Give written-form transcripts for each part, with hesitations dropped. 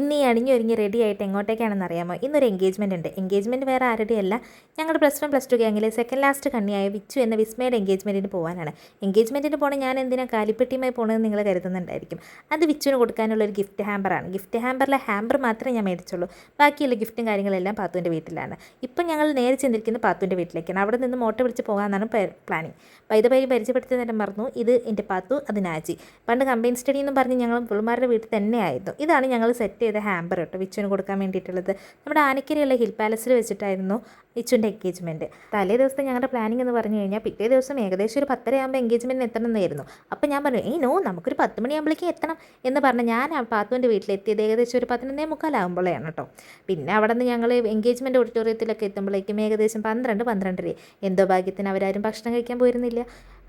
ഇന്ന് ഈ അണിഞ്ഞൊരുങ്ങി റെഡി ആയിട്ട് എങ്ങോട്ടേക്കാണെന്ന് അറിയാമോ? ഇന്നൊരു എൻഗേജ്മെൻറ്റ് ഉണ്ട്. എൻഗേജ്മെൻറ്റ് വേറെ ആരുടെയല്ല, ഞങ്ങളുടെ +1 +2 ഗ്യാങ്ങിലെ സെക്കൻഡ് ലാസ്റ്റ് കണ്ണിയായ വിച്ചു എന്ന വിസ്മയുടെ എൻഗേജ്മെൻറ്റിന് പോകാനാണ്. എൻഗേജ്മെൻറ്റിന് പോകണം ഞാൻ എന്തിനാ കാലിപ്പെട്ടിയുമായി പോകണമെന്ന് നിങ്ങൾ കരുതുന്നുണ്ടായിരിക്കും. അത് വിച്ചുവിന് കൊടുക്കാനുള്ള ഒരു ഗിഫ്റ്റ് ഹാമ്പറാണ്. ഗിഫ്റ്റ് ഹാമ്പറിലെ ഹാമ്പർ മാത്രമേ ഞാൻ മേടിച്ചുള്ളൂ. ബാക്കിയുള്ള ഗിഫ്റ്റും കാര്യങ്ങളെല്ലാം പാത്തുവിൻ്റെ വീട്ടിലാണ്. ഇപ്പം ഞങ്ങൾ നേരെ ചെന്നിരിക്കുന്നത് പാത്തുവിൻ്റെ വീട്ടിലേക്കാണ്. അവിടെ നിന്ന് മോട്ടോ പിടിച്ച് പോകാമെന്നാണ് പ്ലാനിങ്. വൈദ്യുതി പരിചയപ്പെടുത്തി നേരം മറന്നു. ഇത് എൻ്റെ പാത്തു, അത് നാജി. പണ്ട് കമ്പൈൻ സ്റ്റഡി എന്നും പറഞ്ഞ് ഞങ്ങൾ പുള്ളുമാരുടെ വീട്ടിൽ തന്നെയായിരുന്നു. ഇതാണ് ഞങ്ങൾ സെറ്റ് ചെയ്ത ഹാമ്പർ കേട്ടോ, വിച്ചുവിന് കൊടുക്കാൻ വേണ്ടിയിട്ടുള്ളത്. നമ്മുടെ ആനക്കരയുള്ള ഹിൽ പാലസിൽ വെച്ചിട്ടായിരുന്നു വിച്ചുവിൻ്റെ എൻഗേജ്മെൻറ്റ്. തലേ ദിവസത്തെ ഞങ്ങളുടെ പ്ലാനിങ് എന്ന് പറഞ്ഞു കഴിഞ്ഞാൽ പിറ്റേ ദിവസം ഏകദേശം ഒരു 10:30 ആകുമ്പോൾ എൻഗേജ്മെൻറ്റിന് എത്തണമെന്നായിരുന്നു. അപ്പോൾ ഞാൻ പറഞ്ഞു നോ, നമുക്കൊരു 10 മണിയാകുമ്പോഴേക്കും എത്തണം എന്ന് പറഞ്ഞ് ഞാൻ പാത്തുവിൻ്റെ വീട്ടിലെത്തിയത് ഏകദേശം ഒരു 11:45 കേട്ടോ. പിന്നെ അവിടെ നിന്ന് ഞങ്ങൾ എൻഗേജ്മെൻറ്റ് ഓഡിറ്റോറിയത്തിലൊക്കെ എത്തുമ്പോഴേക്കും ഏകദേശം 12-12:30. എന്തോ ഭാഗ്യത്തിന് അവരാരും ഭക്ഷണം കഴിക്കാൻ പോയിരുന്നില്ല.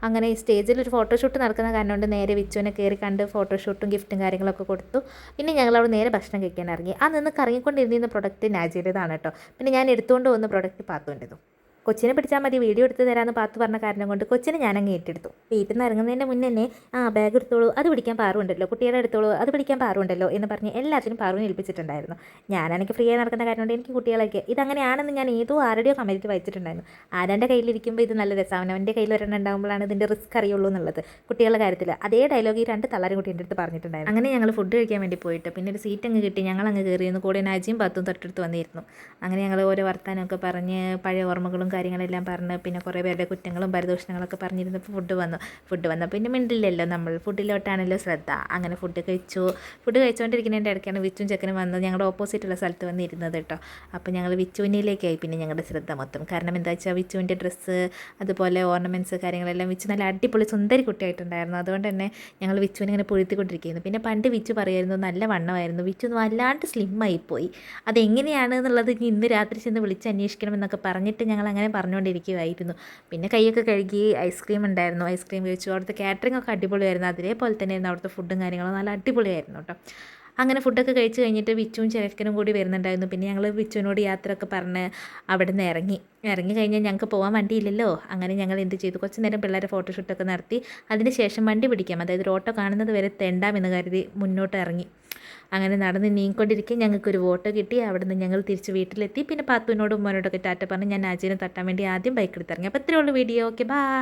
അങ്ങനെ സ്റ്റേജിൽ ഒരു ഫോട്ടോഷൂട്ട് നടക്കുന്ന കാരണം കൊണ്ട് നേരെ വിച്ചുവിനെ കയറി കണ്ട് ഫോട്ടോഷൂട്ടും ഗിഫ്റ്റും കാര്യങ്ങളൊക്കെ കൊടുത്തു. പിന്നെ ഞങ്ങൾ അവിടെ നേരെ ഭക്ഷണം കഴിക്കാൻ ഇറങ്ങി. ആ നിന്ന് കറങ്ങിക്കൊണ്ടിരുന്ന പ്രൊഡക്റ്റ് നാജിയുടേതാണ് കേട്ടോ. പിന്നെ ഞാൻ എടുത്തുകൊണ്ട് വന്ന പ്രൊഡക്റ്റ് പാത്തുവിൻ്റെതും. കൊച്ചിനെ പിടിച്ചാൽ മതി, വീഡിയോ എടുത്ത് തരാമെന്ന് പാത്തു പറഞ്ഞ കാരണം കൊണ്ട് കൊച്ചിനെ ഞാനങ്ങ് ഏറ്റെടുത്തു. വീട്ടിൽ നിന്ന് ഇറങ്ങുന്നതിൻ്റെ മുന്നേ തന്നെ ബാഗ് എടുത്തോളൂ, അത് പിടിക്കാൻ പാറുണ്ടല്ലോ, കുട്ടികളെ എടുത്തോളൂ, അത് പിടിക്കാൻ പാറുണ്ടല്ലോ എന്ന് പറഞ്ഞ് എല്ലാത്തിനും പാറുവിനെ ഏൽപ്പിച്ചിട്ടുണ്ടായിരുന്നു. ഞാനെനിക്ക് ഫ്രീ ആയി നടക്കുന്ന കാരണം കൊണ്ട് എനിക്ക് കുട്ടികളൊക്കെ ഇതങ്ങനെയാണെന്ന് ഞാൻ ഏതോ ആരുടെയോ കമൻറ്റ് വായിച്ചിട്ടുണ്ടായിരുന്നു. ആരാൻ്റെ കയ്യിലിരിക്കുമ്പോൾ ഇത് നല്ല രസമാണ്, അവൻ്റെ കയ്യിൽ ഒരെണ്ണം ഉണ്ടാകുമ്പോഴാണ് ഇതിൻ്റെ റിസ്ക് അറിയുള്ളൂ എന്നുള്ളത്. കുട്ടികളുടെ കാര്യത്തിൽ അതേ ഡയലോഗ് ഈ 2 തള്ളാരും കുട്ടി എൻ്റെ അടുത്ത് പറഞ്ഞിട്ടുണ്ടായിരുന്നു. അങ്ങനെ ഞങ്ങൾ ഫുഡ് കഴിക്കാൻ വേണ്ടി പോയിട്ട് പിന്നെ ഒരു സീറ്റ് അങ്ങ് കിട്ടി. ഞങ്ങൾ അങ്ങ് കയറിയിരുന്നു. കൂടെ നാജിയും പാത്തും തൊട്ടടുത്ത് വന്നിരുന്നു. അങ്ങനെ ഞങ്ങൾ ഓരോ വർത്താനമൊക്കെ പറഞ്ഞ് പഴയ ഓർമ്മകളും കാര്യങ്ങളെല്ലാം പറഞ്ഞ് പിന്നെ കുറേ പേരുടെ കുറ്റങ്ങളും പരിദോഷങ്ങളൊക്കെ പറഞ്ഞിരുന്നപ്പോൾ ഫുഡ് വന്നു പിന്നെ മിണ്ടില്ലല്ലോ, നമ്മൾ ഫുഡിലോട്ടാണല്ലോ ശ്രദ്ധ. അങ്ങനെ ഫുഡ് കഴിച്ചുകൊണ്ടിരിക്കുന്നതിൻ്റെ ഇടയ്ക്കാണ് വിച്ചും ചെക്കനും വന്നത്. ഞങ്ങളുടെ ഓപ്പോസിറ്റുള്ള സ്ഥലത്ത് വന്നിരുന്നത് കേട്ടോ. അപ്പോൾ ഞങ്ങൾ വിച്ചുവിനിലേക്കായി പിന്നെ ഞങ്ങളുടെ ശ്രദ്ധ മൊത്തം. കാരണം എന്താ വെച്ചാൽ വിച്ചുവിൻ്റെ ഡ്രസ്സ് അതുപോലെ ഓർണമെൻറ്റ്സ് കാര്യങ്ങളെല്ലാം വിച്ചു നല്ല അടിപൊളി സുന്ദരി കുട്ടിയായിട്ടുണ്ടായിരുന്നു. അതുകൊണ്ട് തന്നെ ഞങ്ങൾ വിച്ചുവിനെ ഇങ്ങനെ പൊഴുത്തിക്കൊണ്ടിരിക്കുന്നു. പിന്നെ പണ്ട് വിച്ചു പറയായിരുന്നു നല്ല വണ്ണമായിരുന്നു, വിച്ചു വല്ലാണ്ട് സ്ലിമ്മായിപ്പോയി, അതെങ്ങനെയാണ് എന്നുള്ളത് ഇന്ന് രാത്രി ചെന്ന് വിളിച്ച് അന്വേഷിക്കണമെന്നൊക്കെ പറഞ്ഞിട്ട് ഞങ്ങൾ അങ്ങനെ പറഞ്ഞുകൊണ്ടിരിക്കുമായിരുന്നു. പിന്നെ കൈയൊക്കെ കഴുകി ഐസ്ക്രീം ഉണ്ടായിരുന്നു, ഐസ്ക്രീം കഴിച്ചു. അവിടുത്തെ കാറ്ററിംഗ് ഒക്കെ അടിപൊളിയായിരുന്നു. അതേപോലെ തന്നെയായിരുന്നു അവിടുത്തെ ഫുഡും കാര്യങ്ങളും നല്ല അടിപൊളിയായിരുന്നു കേട്ടോ. അങ്ങനെ ഫുഡൊക്കെ കഴിച്ച് കഴിഞ്ഞിട്ട് വിച്ചുവും ചെക്കനും കൂടി വരുന്നുണ്ടായിരുന്നു. പിന്നെ ഞങ്ങൾ വിച്ചുവിനോട് യാത്രയൊക്കെ പറഞ്ഞ് അവിടെ നിന്ന് ഇറങ്ങി കഴിഞ്ഞാൽ ഞങ്ങൾക്ക് പോകാൻ വണ്ടിയില്ലല്ലോ. അങ്ങനെ ഞങ്ങൾ എന്ത് ചെയ്തു, കുറച്ച് നേരം പിള്ളേരെ ഫോട്ടോഷൂട്ടൊക്കെ നടത്തി അതിന് ശേഷം വണ്ടി പിടിക്കാം, അതായത് ഒരു ഓട്ടോ കാണുന്നത് വരെ തെണ്ടാമെന്ന് കരുതി മുന്നോട്ട് ഇറങ്ങി. അങ്ങനെ നടന്ന് നീങ്ങിക്കൊണ്ടിരിക്കുക ഞങ്ങൾക്കൊരു വോട്ടോ കിട്ടി. അവിടെ നിന്ന് ഞങ്ങൾ തിരിച്ച് വീട്ടിലെത്തി. പിന്നെ പാത്തുവിനോടും ഉമ്മനോടൊക്കെ ടാറ്റ പറഞ്ഞ് ഞാൻ നാജിനെ തട്ടാൻ വേണ്ടി ആദ്യം ബൈക്ക് എടുത്തിറങ്ങി. അപ്പോൾ ഇത്രയേ ഉള്ളൂ വീഡിയോ. Okay, by.